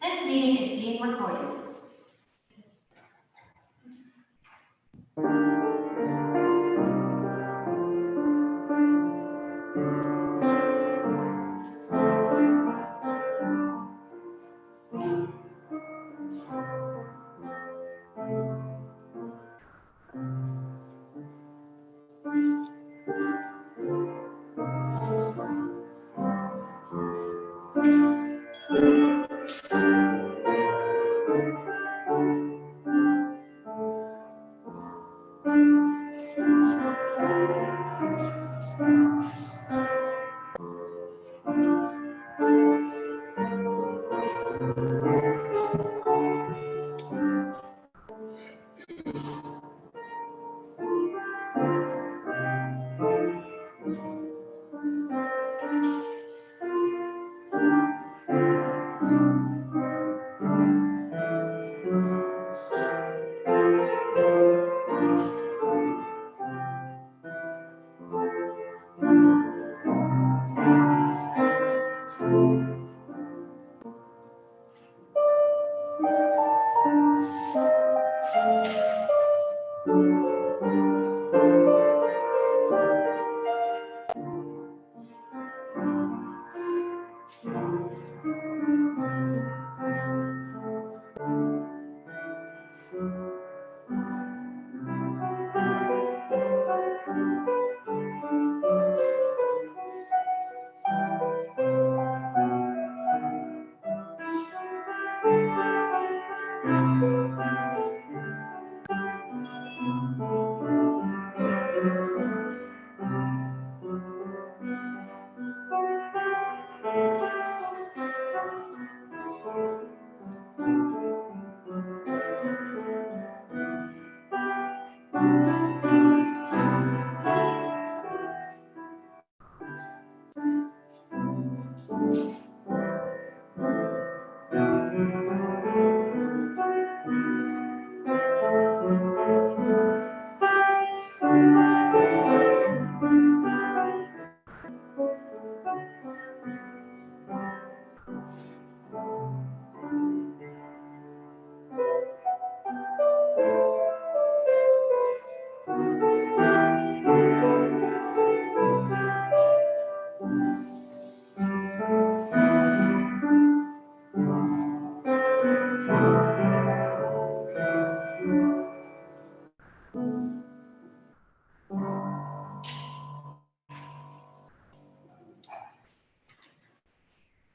This meeting is being recorded.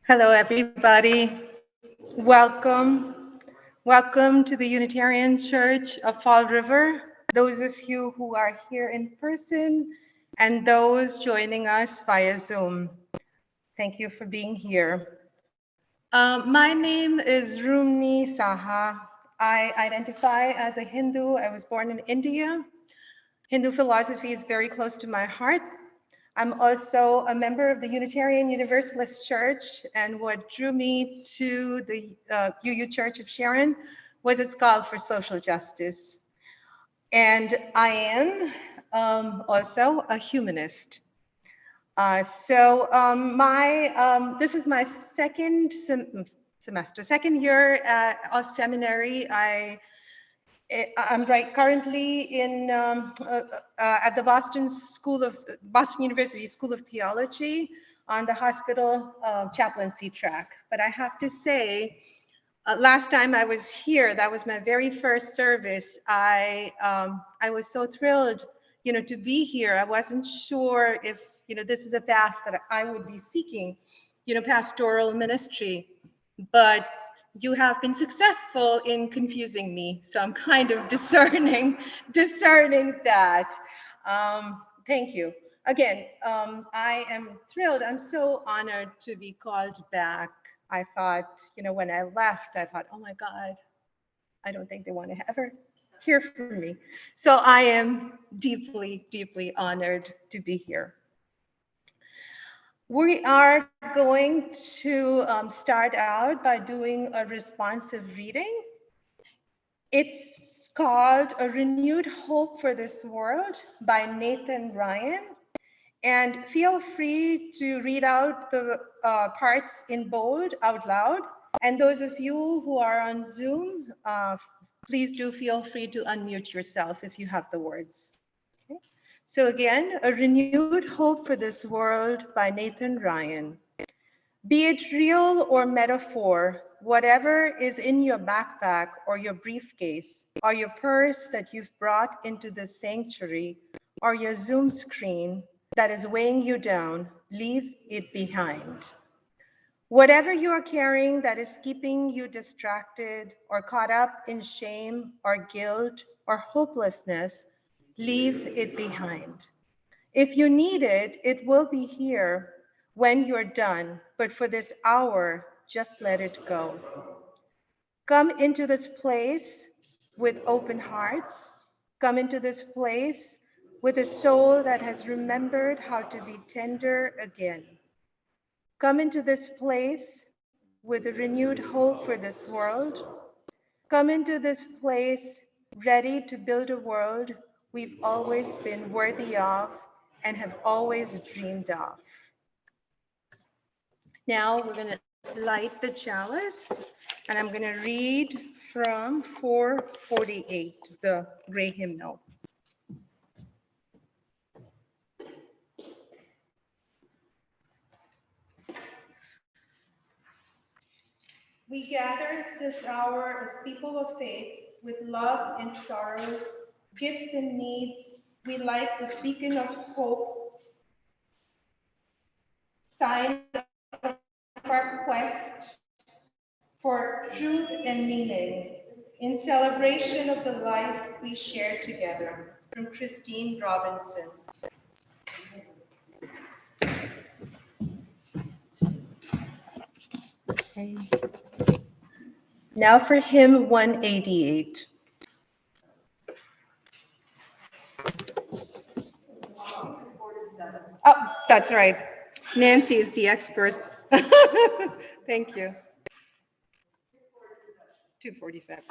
Hello, everybody. Welcome to the Unitarian Church of Fall River. Those of you who are here in person and those joining us via Zoom. Thank you for being here. My name is Rumni Saha. I identify as a Hindu. I was born in India. Hindu philosophy is very close to my heart. I'm also a member of the Unitarian Universalist Church, and what drew me to the UU Church of Sharon was its call for social justice. And I am also a humanist. This is my second semester, second year of seminary. I'm currently in at the Boston University School of Theology on the hospital chaplaincy track. But I have to say, last time I was here, that was my very first service. I was so thrilled, to be here. I wasn't sure if this is a path that I would be seeking, pastoral ministry, but you have been successful in confusing me, so I'm kind of discerning that. Thank you. Again, I am thrilled. I'm so honored to be called back. I thought, when I left, I thought, oh my God, I don't think they want to ever hear from me. So I am deeply, deeply honored to be here. We are going to start out by doing a responsive reading. It's called A Renewed Hope for This World by Nathan Ryan. And feel free to read out the parts in bold out loud. And those of you who are on Zoom, please do feel free to unmute yourself if you have the words. Okay. So again, A Renewed Hope for This World by Nathan Ryan. Be it real or metaphor, whatever is in your backpack or your briefcase, or your purse that you've brought into this sanctuary, or your Zoom screen that is weighing you down, leave it behind. Whatever you are carrying that is keeping you distracted or caught up in shame or guilt or hopelessness, leave it behind. If you need it, it will be here when you're done, but for this hour, just let it go. Come into this place with open hearts. Come into this place with a soul that has remembered how to be tender again. Come into this place with a renewed hope for this world. Come into this place ready to build a world we've always been worthy of and have always dreamed of. Now we're going to light the chalice, and I'm going to read from 448, the Gray Hymnal. We gather this hour as people of faith with love and sorrows, gifts and needs. We light this beacon of hope, sign of our quest for truth and meaning in celebration of the life we share together. From Christine Robinson. Okay. Now for hymn 188. Oh, that's right. Nancy is the expert. Thank you. 247.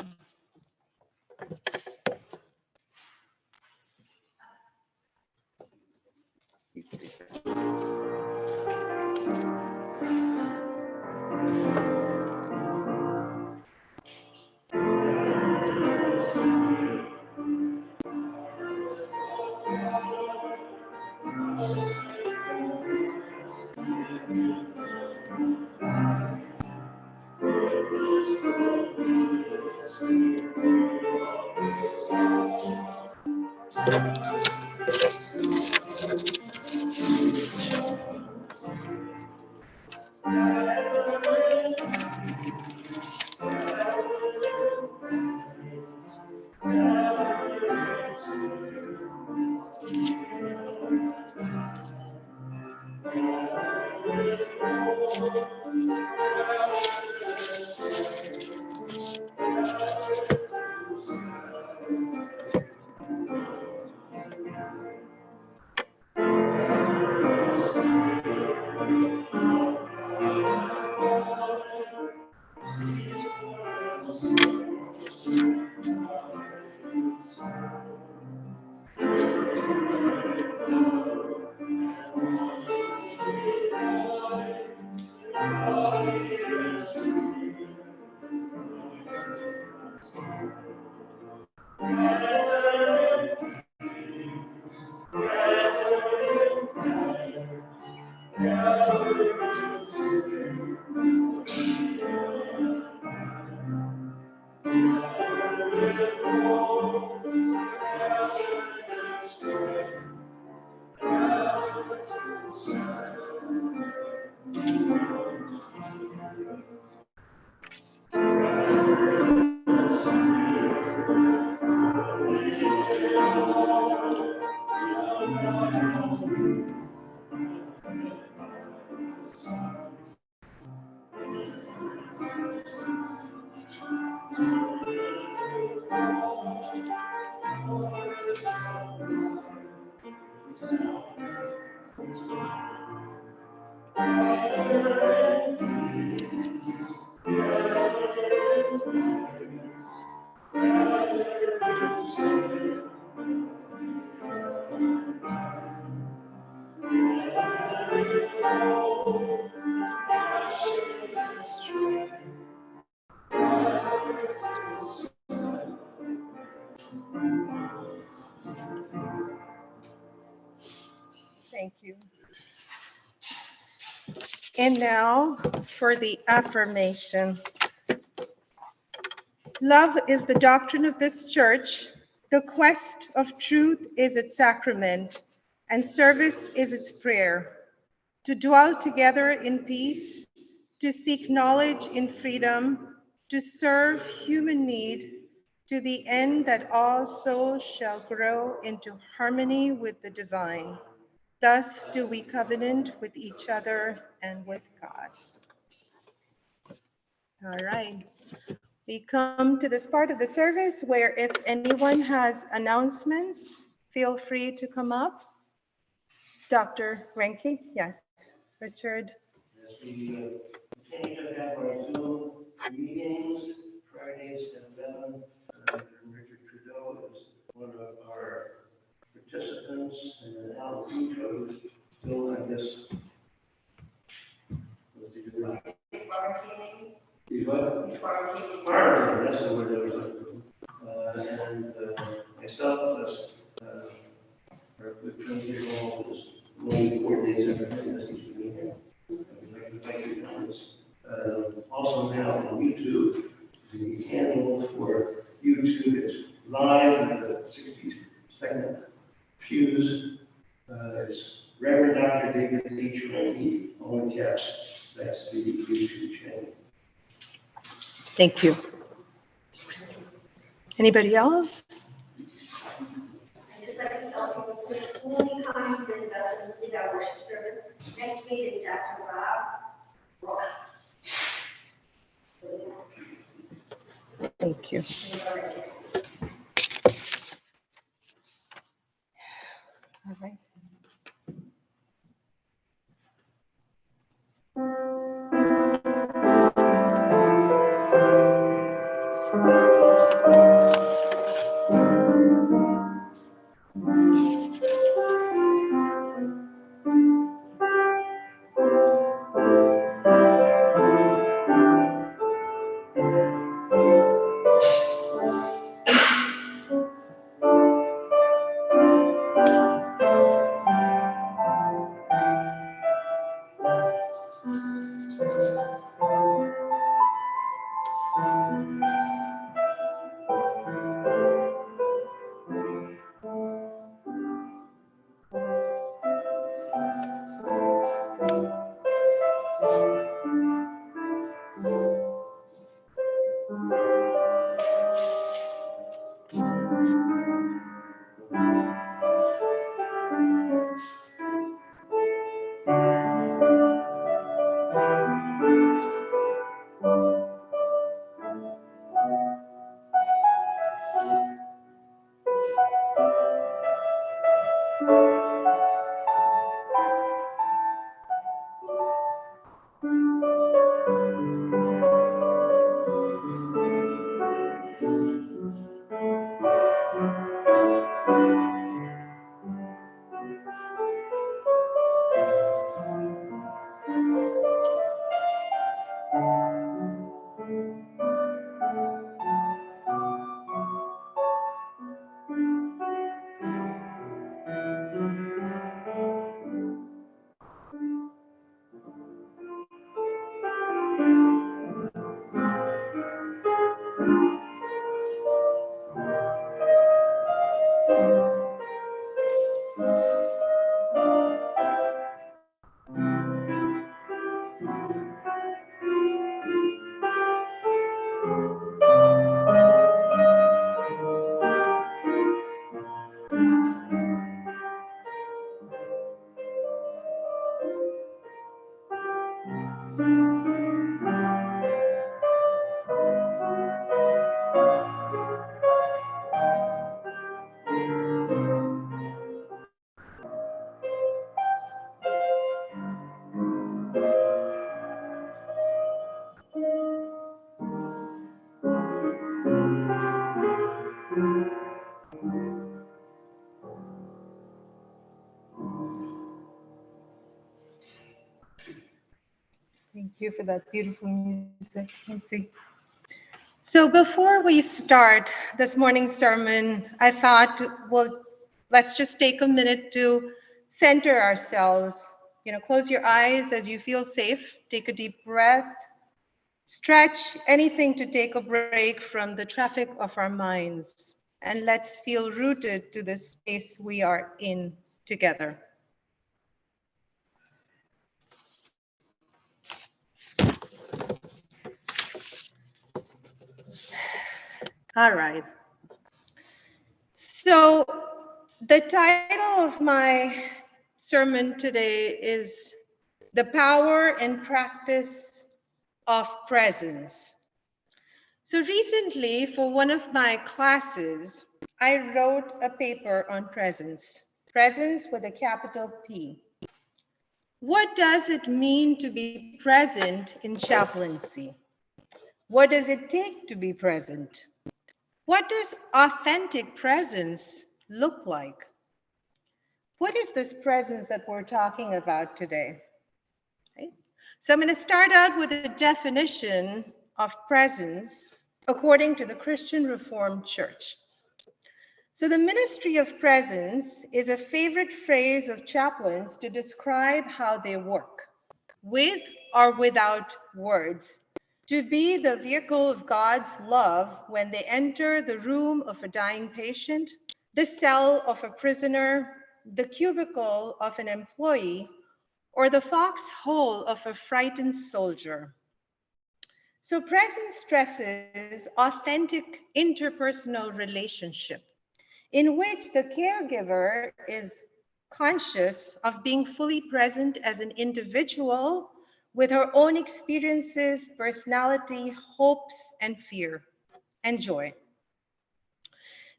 And now for the affirmation. Love is the doctrine of this church. The quest of truth is its sacrament, and service is its prayer. To dwell together in peace, to seek knowledge in freedom, to serve human need, to the end that all souls shall grow into harmony with the divine. Thus do we covenant with each other and with God. All right. We come to this part of the service where if anyone has announcements, feel free to come up. Dr. Renke, yes. Richard. Yes, we continue to have our Zoom meetings Fridays at 11. Richard Trudeau is one of our participants, and Al Pinto is still, I guess, what's he doing? He's what? He's quarantining, that's the word I was looking for. Myself, our good friend here, is one of the coordinates everything that he's doing here. We'd like to thank you, Thomas. Also now on YouTube, the handle for YouTube is live in the 60-second fuse. It's Reverend Dr. David H. Ranke, all in caps. That's the YouTube channel. Thank you. Anybody else? I'd just like to tell people, please only come to invest in our worship service. Next week is Dr. Rob Ross. Thank you. All right. Thank you for that beautiful music. Let's see. So before we start this morning's sermon, I thought, well, let's just take a minute to center ourselves close your eyes as you feel safe. Take a deep breath. Stretch anything to take a break from the traffic of our minds. And let's feel rooted to the space we are in together. All right. So the title of my sermon today is The Power and Practice of Presence. So recently, for one of my classes, I wrote a paper on presence. Presence with a capital P. What does it mean to be present in chaplaincy? What does it take to be present? What does authentic presence look like? What is this presence that we're talking about today? Right? So I'm going to start out with a definition of presence according to the Christian Reformed Church. So the ministry of presence is a favorite phrase of chaplains to describe how they work, with or without words, to be the vehicle of God's love when they enter the room of a dying patient, the cell of a prisoner, the cubicle of an employee, or the foxhole of a frightened soldier. So presence stresses authentic interpersonal relationship in which the caregiver is conscious of being fully present as an individual with her own experiences, personality, hopes, and fear, and joy.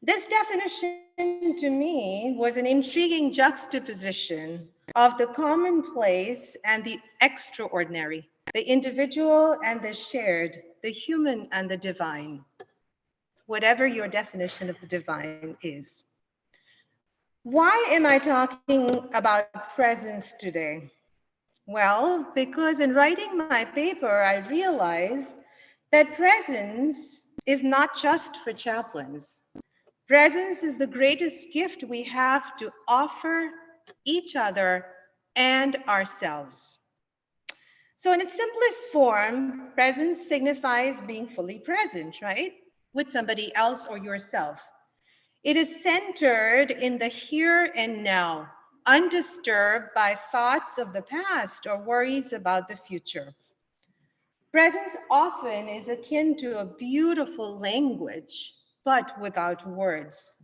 This definition to me was an intriguing juxtaposition of the commonplace and the extraordinary, the individual and the shared, the human and the divine, whatever your definition of the divine is. Why am I talking about presence today? Well, because in writing my paper, I realized that presence is not just for chaplains. Presence is the greatest gift we have to offer each other and ourselves. So in its simplest form, presence signifies being fully present, right? With somebody else or yourself. It is centered in the here and now, undisturbed by thoughts of the past or worries about the future. Presence often is akin to a beautiful language, but without words.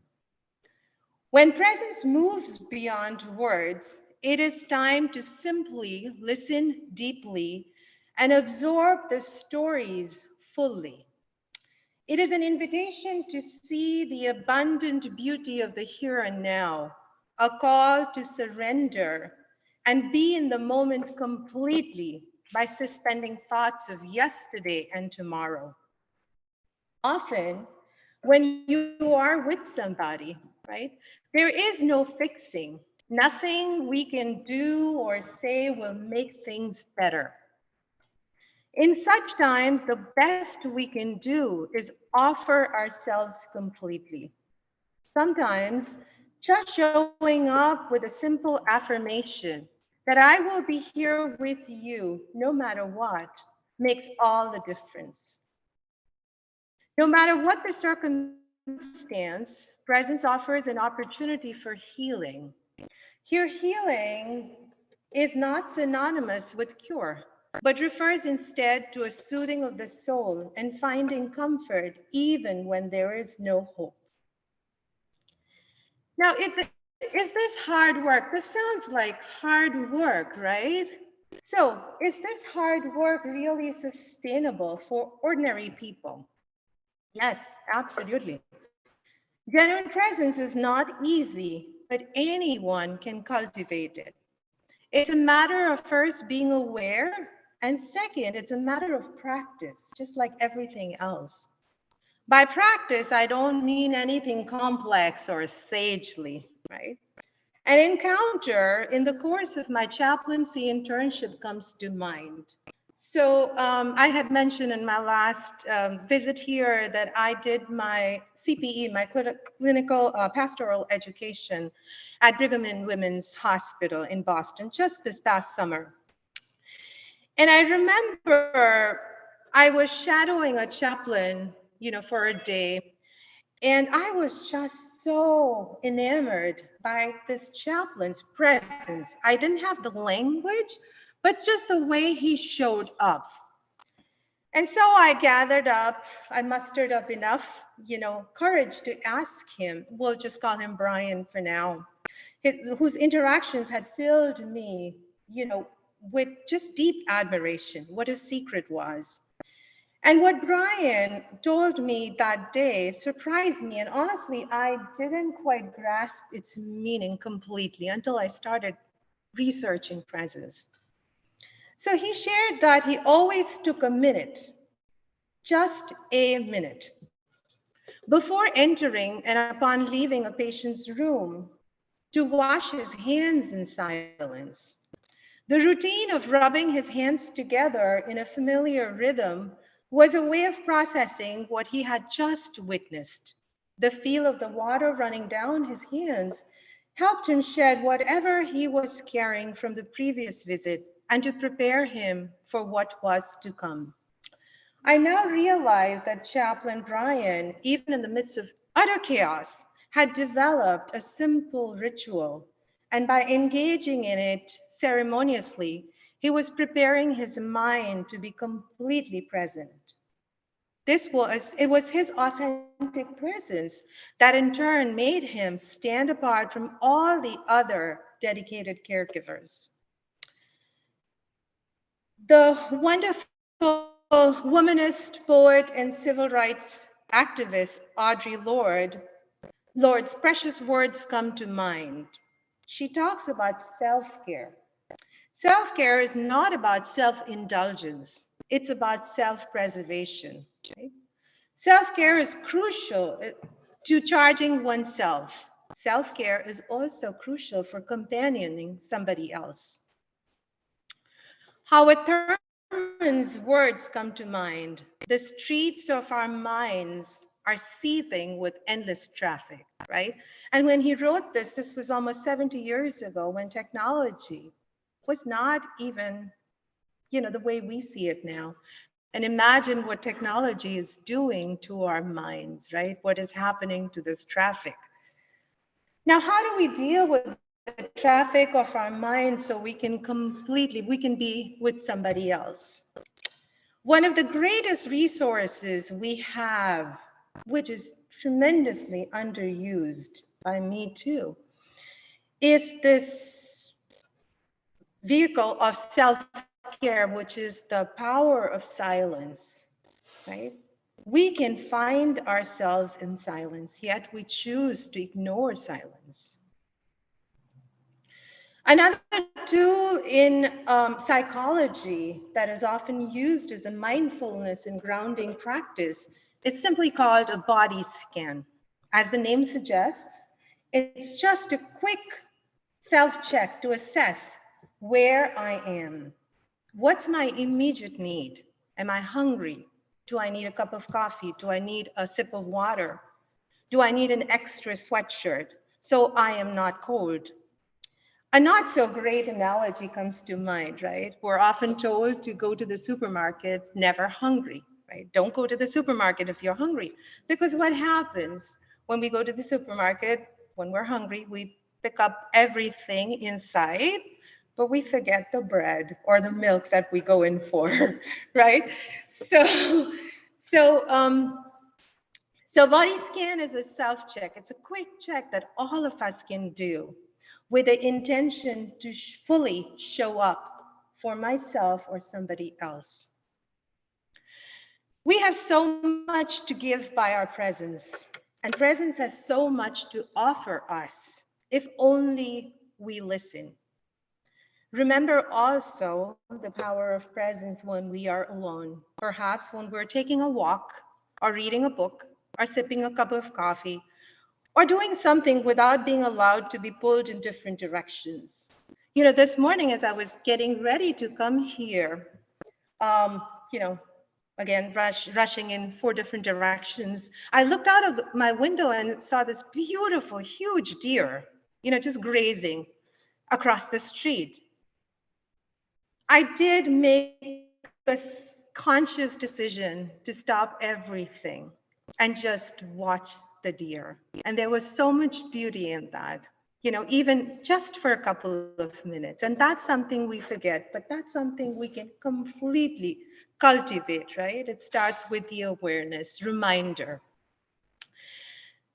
When presence moves beyond words, it is time to simply listen deeply and absorb the stories fully. It is an invitation to see the abundant beauty of the here and now, a call to surrender and be in the moment completely by suspending thoughts of yesterday and tomorrow. Often, when you are with somebody, right, there is no fixing. Nothing we can do or say will make things better. In such times, the best we can do is offer ourselves completely. Sometimes, just showing up with a simple affirmation that I will be here with you no matter what makes all the difference. No matter what the circumstance, presence offers an opportunity for healing. Here, healing is not synonymous with cure, but refers instead to a soothing of the soul and finding comfort even when there is no hope. Now, is this hard work? This sounds like hard work, right? So, is this hard work really sustainable for ordinary people? Yes, absolutely. Genuine presence is not easy, but anyone can cultivate it. It's a matter of first being aware, and second, it's a matter of practice, just like everything else. By practice, I don't mean anything complex or sagely, right? An encounter in the course of my chaplaincy internship comes to mind. So I had mentioned in my last visit here that I did my CPE, my clinical pastoral education at Brigham and Women's Hospital in Boston just this past summer. And I remember I was shadowing a chaplain, for a day. And I was just so enamored by this chaplain's presence. I didn't have the language, but just the way he showed up. And so I gathered up, I mustered up enough, courage to ask him, we'll just call him Brian for now, whose interactions had filled me, with just deep admiration, what his secret was. And what Brian told me that day surprised me. And honestly, I didn't quite grasp its meaning completely until I started researching presence. So he shared that he always took a minute, just a minute, before entering and upon leaving a patient's room to wash his hands in silence. The routine of rubbing his hands together in a familiar rhythm was a way of processing what he had just witnessed. The feel of the water running down his hands helped him shed whatever he was carrying from the previous visit and to prepare him for what was to come. I now realize that Chaplain Brian, even in the midst of utter chaos, had developed a simple ritual, and by engaging in it ceremoniously, he was preparing his mind to be completely present. It was his authentic presence that in turn made him stand apart from all the other dedicated caregivers. The wonderful womanist, poet, and civil rights activist Audre Lorde's precious words come to mind. She talks about self-care. Self-care is not about self-indulgence. It's about self-preservation. Okay? Self-care is crucial to charging oneself. Self-care is also crucial for companioning somebody else. Howard Thurman's words come to mind. The streets of our minds are seething with endless traffic, right? And when he wrote this was almost 70 years ago when technology was not even, the way we see it now. And imagine what technology is doing to our minds, right? What is happening to this traffic? Now, how do we deal with the traffic of our minds so we can be with somebody else? One of the greatest resources we have, which is tremendously underused by me too, is this vehicle of self-care, which is the power of silence, right? We can find ourselves in silence, yet we choose to ignore silence. Another tool in psychology that is often used as a mindfulness and grounding practice is simply called a body scan. As the name suggests, it's just a quick self-check to assess where I am. What's my immediate need? Am I hungry? Do I need a cup of coffee? Do I need a sip of water? Do I need an extra sweatshirt so I am not cold? A not so great analogy comes to mind, right? We're often told to go to the supermarket never hungry, right? Don't go to the supermarket if you're hungry. Because what happens when we go to the supermarket, when we're hungry, we pick up everything inside, but we forget the bread or the milk that we go in for, right? So body scan is a self-check. It's a quick check that all of us can do with the intention to fully show up for myself or somebody else. We have so much to give by our presence, and presence has so much to offer us if only we listen. Remember also the power of presence when we are alone, perhaps when we're taking a walk or reading a book or sipping a cup of coffee or doing something without being allowed to be pulled in different directions. This morning as I was getting ready to come here, you know, again, rushing in 4 different directions. I looked out of my window and saw this beautiful, huge deer, just grazing across the street. I did make a conscious decision to stop everything and just watch the deer. And there was so much beauty in that, even just for a couple of minutes. And that's something we forget, but that's something we can completely cultivate, right? It starts with the awareness, reminder.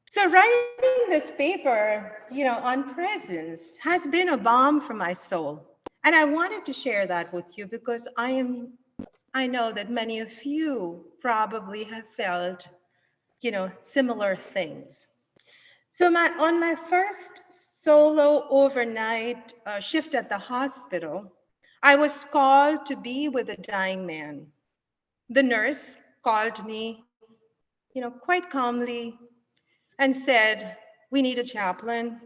So writing this paper, on presence has been a balm for my soul. And I wanted to share that with you because I know that many of you probably have felt, similar things. So on my first solo overnight shift at the hospital, I was called to be with a dying man. The nurse called me, quite calmly and said, "We need a chaplain.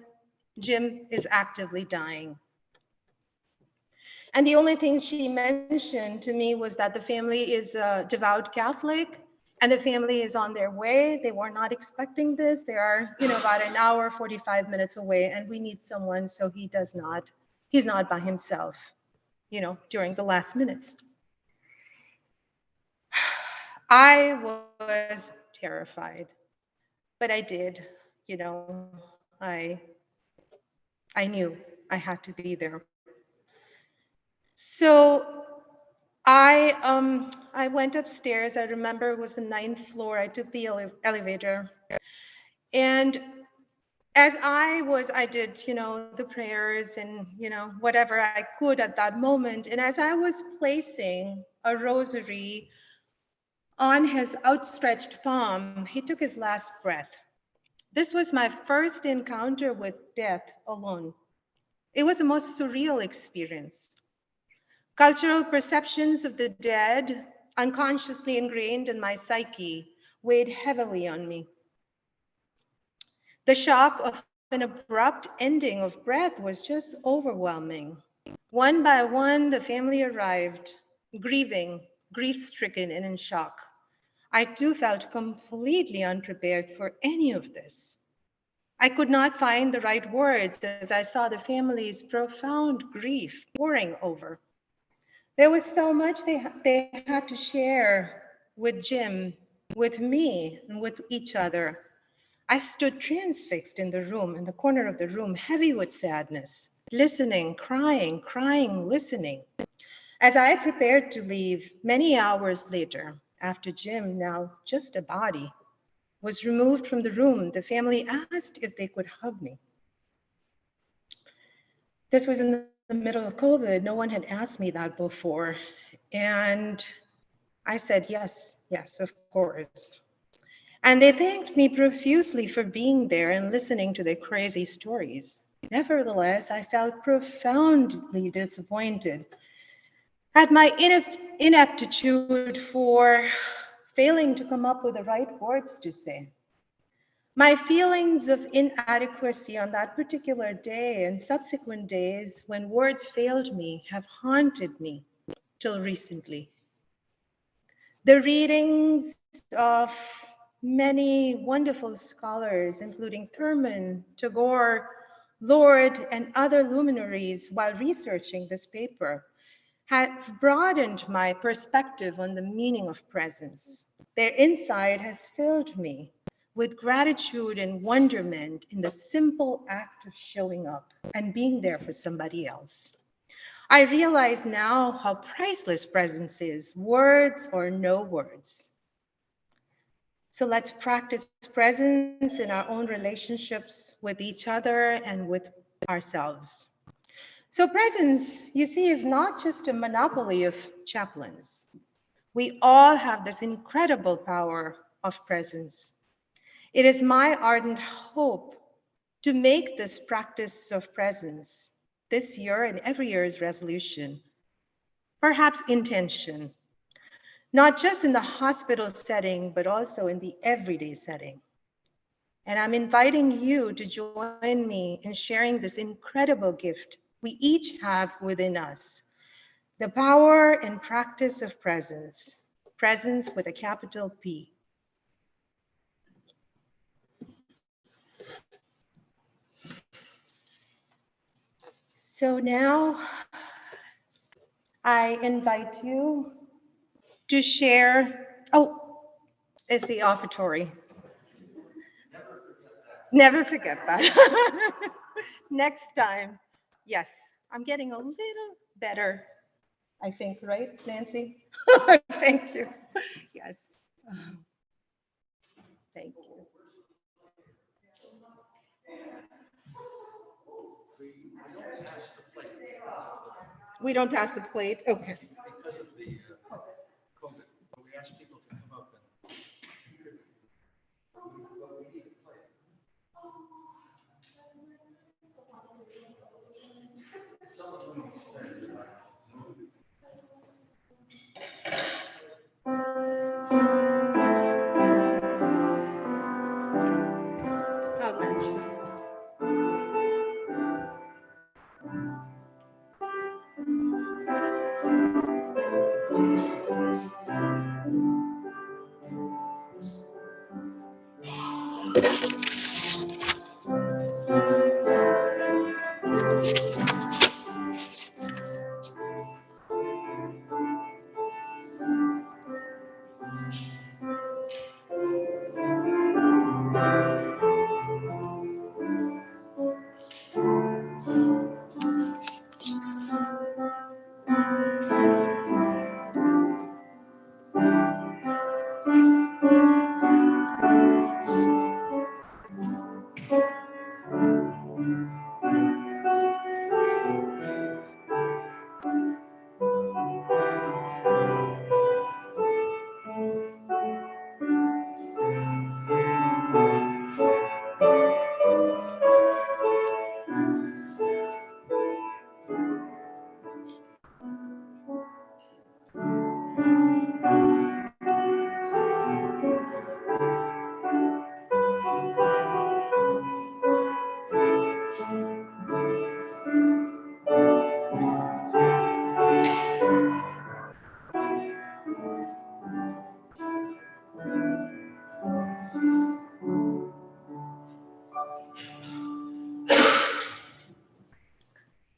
Jim is actively dying." And the only thing she mentioned to me was that the family is a devout Catholic and the family is on their way. They were not expecting this. They are, about an hour, 45 minutes away, and we need someone so he's not by himself, during the last minutes. I was terrified, but I did, I knew I had to be there. So I went upstairs. I remember it was the 9th floor. I took the elevator. And as I did, the prayers and, whatever I could at that moment. And as I was placing a rosary on his outstretched palm, he took his last breath. This was my first encounter with death alone. It was a most surreal experience. Cultural perceptions of the dead, unconsciously ingrained in my psyche, weighed heavily on me. The shock of an abrupt ending of breath was just overwhelming. One by one, the family arrived, grieving, grief-stricken and in shock. I too felt completely unprepared for any of this. I could not find the right words as I saw the family's profound grief pouring over. There was so much they had to share with Jim, with me, and with each other. I stood transfixed in the corner of the room, heavy with sadness, listening, crying, listening. As I prepared to leave, many hours later, after Jim, now just a body, was removed from the room, the family asked if they could hug me. This was in the middle of COVID. No one had asked me that before. And I said, yes, of course. And they thanked me profusely for being there and listening to their crazy stories. Nevertheless, I felt profoundly disappointed at my ineptitude for failing to come up with the right words to say. My feelings of inadequacy on that particular day and subsequent days when words failed me have haunted me till recently. The readings of many wonderful scholars, including Thurman, Tagore, Lord, and other luminaries while researching this paper, have broadened my perspective on the meaning of presence. Their insight has filled me with gratitude and wonderment in the simple act of showing up and being there for somebody else. I realize now how priceless presence is, words or no words. So let's practice presence in our own relationships with each other and with ourselves. So presence, you see, is not just a monopoly of chaplains. We all have this incredible power of presence. It is my ardent hope to make this practice of presence this year and every year's resolution, perhaps intention, not just in the hospital setting, but also in the everyday setting. And I'm inviting you to join me in sharing this incredible gift we each have within us, The power and practice of presence. Presence with a capital P. So now I invite you to share. Oh, is the offertory. Never forget that. Next time. Yes, I'm getting a little better, I think, right, Nancy? Thank you. Yes. Thank you. We don't pass the plate? Okay. Because of the COVID, but we asked people to come up and. I'll mention.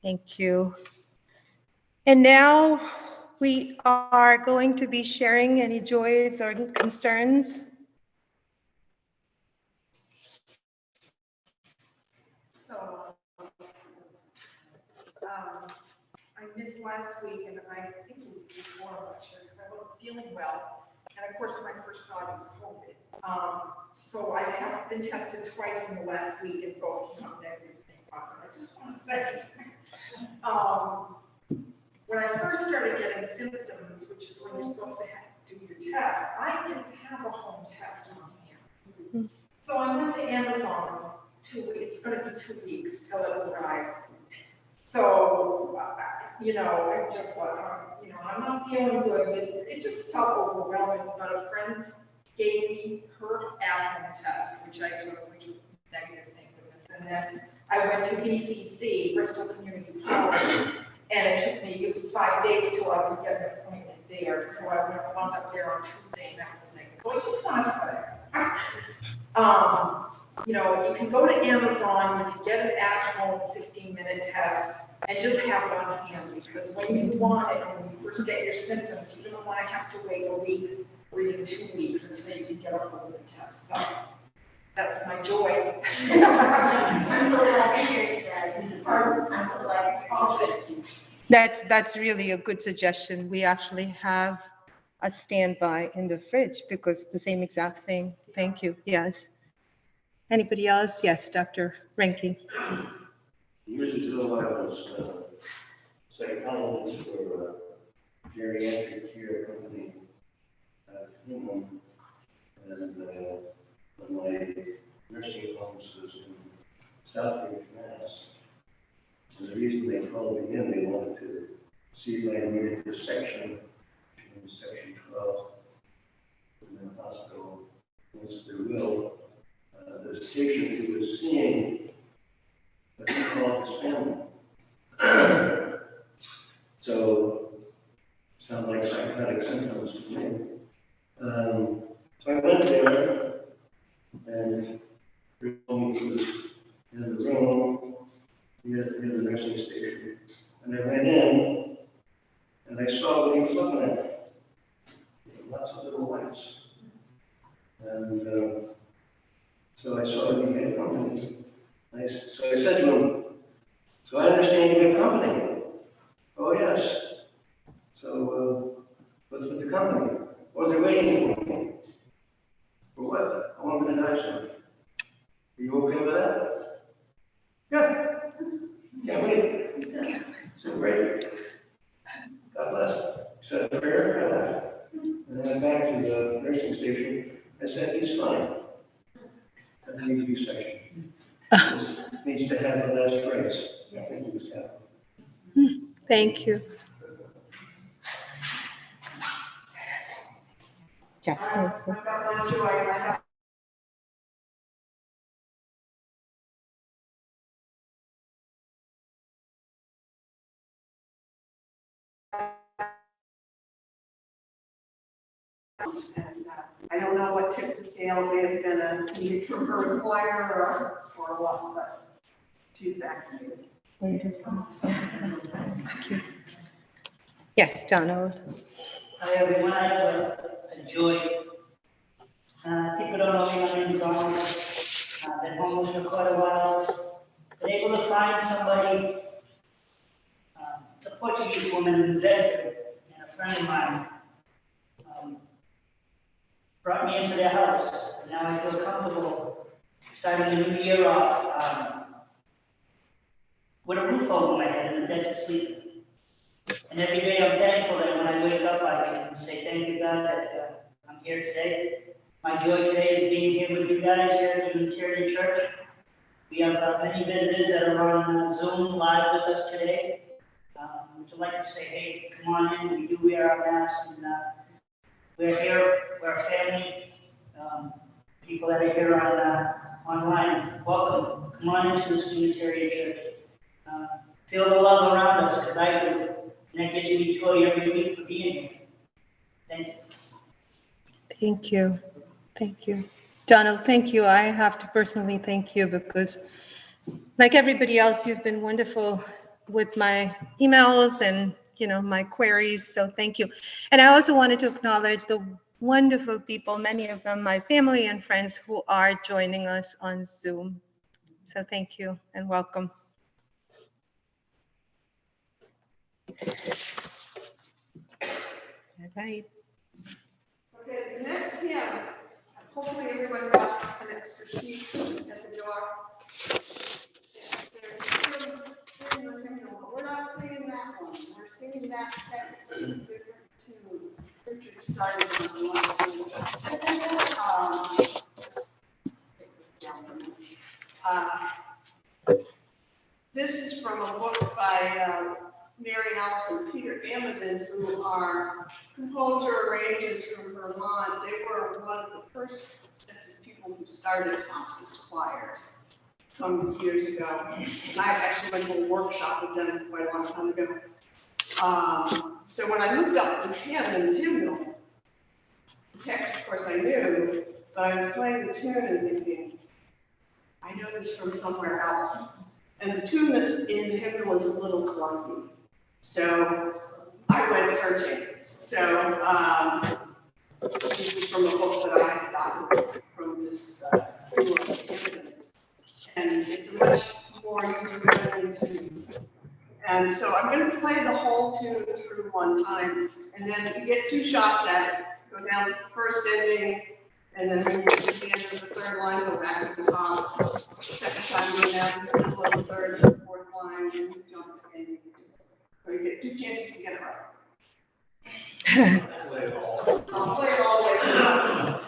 Thank you. And now we are going to be sharing any joys or concerns. So, I missed last week, and I think it was before, I'm not sure, because I wasn't feeling well. And of course, my first thought is COVID. So I have been tested twice in the last week, and both came up negative. Thank God. I just want to say, when I first started getting symptoms, which is when you're supposed to do your test, I didn't have a home test on hand. So I went to Amazon. It's going to be 2 weeks till it arrives. So, I just thought, I'm not feeling good. It just felt overwhelming. But a friend gave me her at-home test, which I took, which was negative, thank goodness. And then I went to BCC, Bristol Community College, and it was 5 days till I could get an appointment there. So I wound up there on Tuesday, and that was negative. So I just want to say, you can go to Amazon, you can get an at-home 15-minute test, and just have it on hand, because when you want it, when you first get your symptoms, you don't want to have to wait a week or even 2 weeks until you can get a hold of the test. So that's my joy. I'm so glad to hear that. I'm so glad to hear that. That's really a good suggestion. We actually have a standby in the fridge because the same exact thing. Thank you. Yes. Anybody else? Yes, Dr. Renke. Years ago, I was psychologist for a geriatric care company at home, and my nursing homes was in Southbridge, Mass. And the reason they called me in, they wanted to see if I needed the section in section 12 in the hospital. Once they will, the patient he was seeing, but he called his family. So symptoms to me. So I went there, and he told me he was in the room near the nursing station. And I went in, and I saw what he was looking at. Lots of little lights. And so I saw that he had company. So I said to him, so I understand you have company. Oh, yes. So what's with the company? Oh, they're waiting for me. For what? Oh, I'm going to die soon. Are you okay with that? Yeah. Can't wait. So great. God bless. Said a prayer, and I left. And then I went back to the nursing station. I said, he's fine. Doesn't need to be section. Just needs to have the last phrase. I think he was happy. Thank you. Yes, also. I've got one too. I have and I don't know what tip the scale may have been needed from her employer or what, but she's vaccinated. Wonderful. Thank you. Yes, Donald. Hi everyone, I've enjoyed. People don't know me, my name is Donald. I've been homeless for quite a while. Been able to find somebody, a Portuguese woman in Bedford, and a friend of mine, brought me into their house. And now I feel comfortable starting the new year off with a roof over my head and a bed to sleep in. And every day I'm thankful that when I wake up, I can say thank you, God, that I'm here today. My joy today is being here with you guys here at the Unitarian Church. We have many visitors that are on Zoom live with us today. We'd like to say, hey, come on in. We do wear our masks, and we're here. We're a family. People that are here on online, welcome. Come on into this Unitarian Church. Feel the love around us, because I do. And that gives me joy every week for being here. Thank you. Thank you. Thank you. Donald, thank you. I have to personally thank you because, like everybody else, you've been wonderful with my emails and, my queries. So thank you. And I also wanted to acknowledge the wonderful people, many of them my family and friends, who are joining us on Zoom. So thank you and welcome. All right. Okay, the next hymn, hopefully everyone got an extra sheet at the door. There's a hymn, but we're not singing that one. We're singing that text in a different tune. Richard started on one. This is from a book by Mary Alice and Peter Amidon, who are composer arrangers from Vermont. They were one of the first sets of people who started hospice choirs some years ago. And I actually went to a workshop with them quite a long time ago. So when I looked up this hymn in the hymnal, the text, of course, I knew, but I was playing the tune and thinking, I know this from somewhere else. And the tune that's in the hymnal is a little clunky. So I went searching. So this is from a book that I had gotten from this and it's a much more user-friendly tune. And so I'm going to play the whole tune through one time, and then you get two shots at it. Go down to the first ending, and then when you get to the end of the third line, go back to the top. Second time, go down to the middle of the third and fourth line, and you jump to the ending. So you get two chances to get it right. I'll play it all the way through.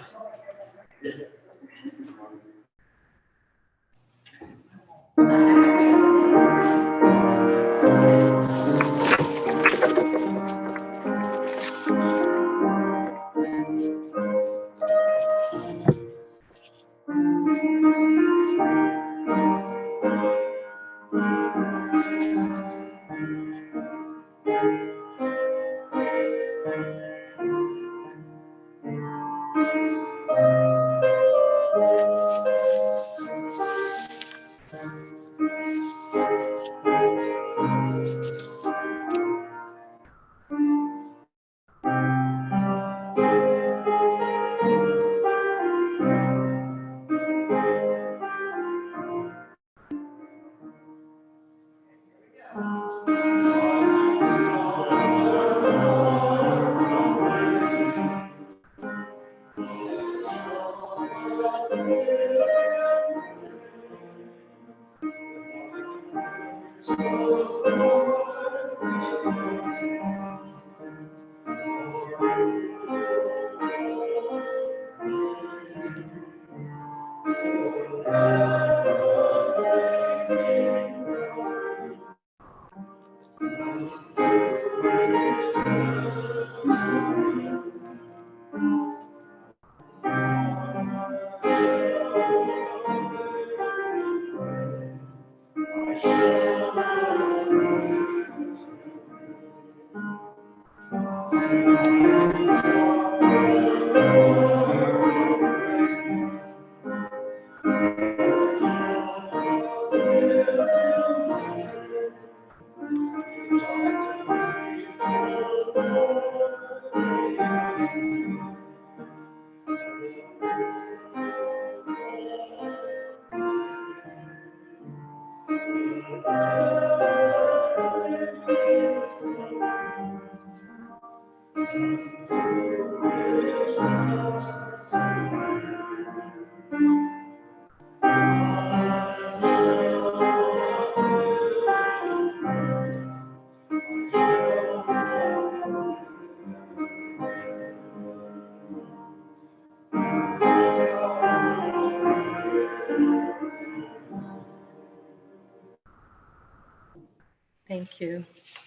Thank you.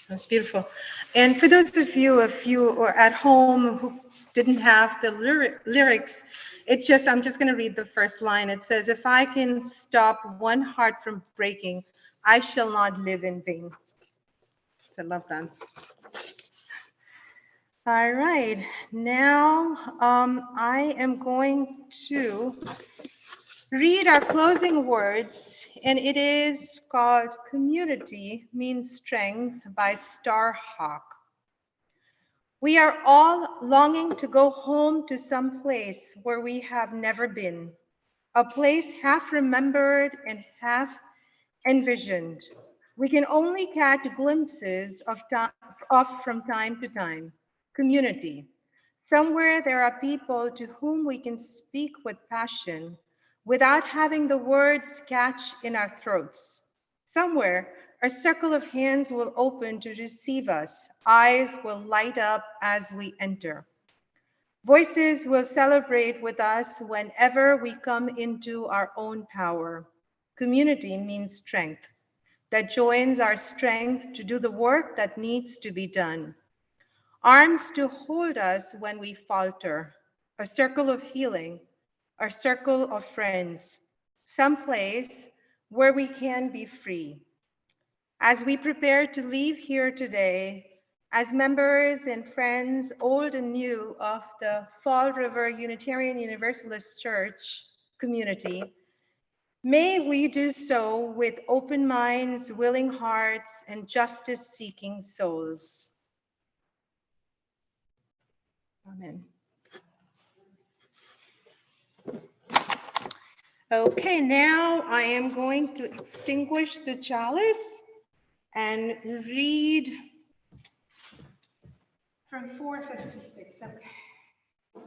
That's beautiful. And for those of you who are at home who didn't have the lyrics, I'm just going to read the first line. It says, "If I can stop one heart from breaking, I shall not live in vain." So I love that. All right. Now I am going to read our closing words, and it is called "Community Means Strength" by Starhawk. We are all longing to go home to some place where we have never been, a place half remembered and half envisioned. We can only catch glimpses of from time to time. Community. Somewhere there are people to whom we can speak with passion without having the words catch in our throats. Somewhere a circle of hands will open to receive us. Eyes will light up as we enter. Voices will celebrate with us whenever we come into our own power. Community means strength that joins our strength to do the work that needs to be done. Arms to hold us when we falter. A circle of healing, a circle of friends. Some place where we can be free. As we prepare to leave here today, as members and friends, old and new, of the Fall River Unitarian Universalist Church community, may we do so with open minds, willing hearts, and justice-seeking souls. Amen. Okay, now I am going to extinguish the chalice and read from 456. Okay.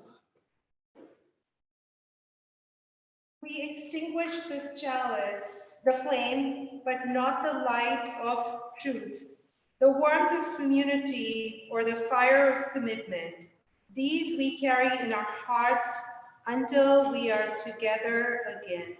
We extinguish this chalice, the flame, but not the light of truth, the warmth of community, or the fire of commitment. These we carry in our hearts until we are together again.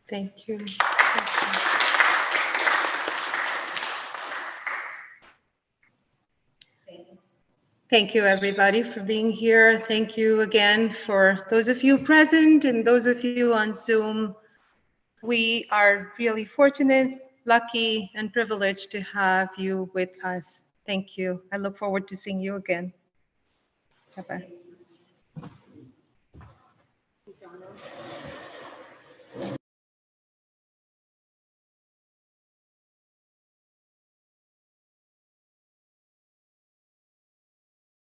Thank you. Thank you, everybody, for being here. Thank you again for those of you present and those of you on Zoom. We are really fortunate, lucky, and privileged to have you with us. Thank you. I look forward to seeing you again. Bye-bye.